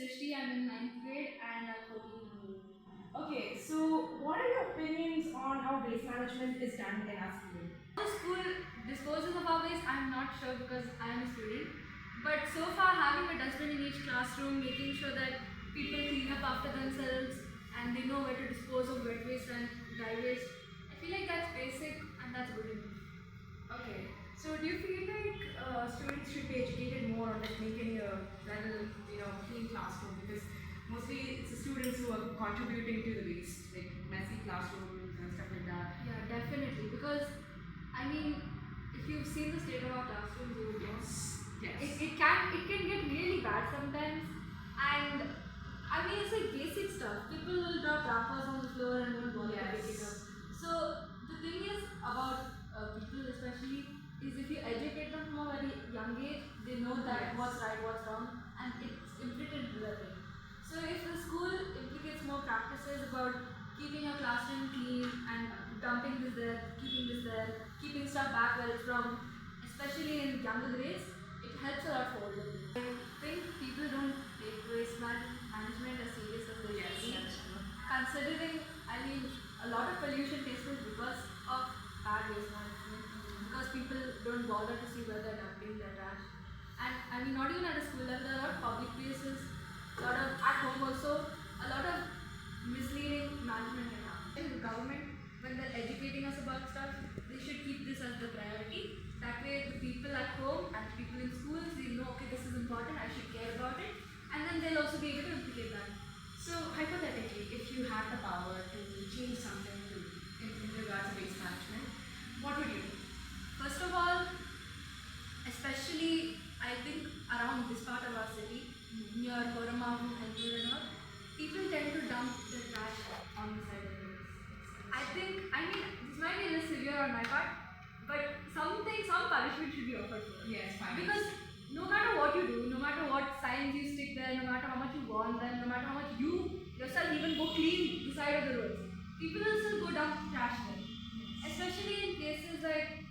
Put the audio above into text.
Srishti. I'm in ninth grade and I'm 14 years old. Okay, so what are your opinions on how waste management is done in our school? The school disposes of our waste, I'm not sure because I'm a student. But so far, having a dustbin in each classroom, making sure that people clean up after themselves and they know where to dispose of wet waste and dry waste, I feel like that's basic and that's good enough. Okay, so do you feel like students should be educated more on like maintaining a clean classroom, because mostly it's the students who are contributing to the waste, like messy classrooms and stuff like that. Yeah, definitely. Because I mean, if you've seen the state of our classrooms, you would know. Yes. It can get really bad sometimes, and I mean it's like basic stuff. People will drop wrappers on the floor and won't bother to pick it up. Yes. So the thing is about people especially is if you educate them from a very young age, they know that Yes. what's right, what's wrong, and it's imprinted into their brain. So if the school implicates more practices about keeping your classroom clean and dumping this there, keeping stuff back where it's from, especially in younger grades, it helps a lot for older people. I think people don't take waste management as serious as they Yes, should be. that's true. Considering, I mean, a lot of pollution takes place because of bad waste management. Because people don't bother to see where they're dumping their trash. And I mean, not even at a school level, there are a lot of public places, a lot of at home also, a lot of misleading management can happen. The government, when they're educating us about stuff, they should keep this as the priority. That way, the people at home and the people in schools, they know, okay, this is important, I should care about it, and then they'll also be able to implicate that. So hypothetically, if you had the power to change something in regards to waste management, what would you do? First of all, especially I think around this part of our city, near Koramavu, Hennur and all, people tend to dump their trash on the side of the roads. I mean, this might be a little severe on my part, but some punishment should be offered for it. Yes, fine. Because no matter what you do, no matter what signs you stick there, no matter how much you warn them, no matter how much you yourself even go clean the side of the roads, people will still go dump trash there. Especially in cases like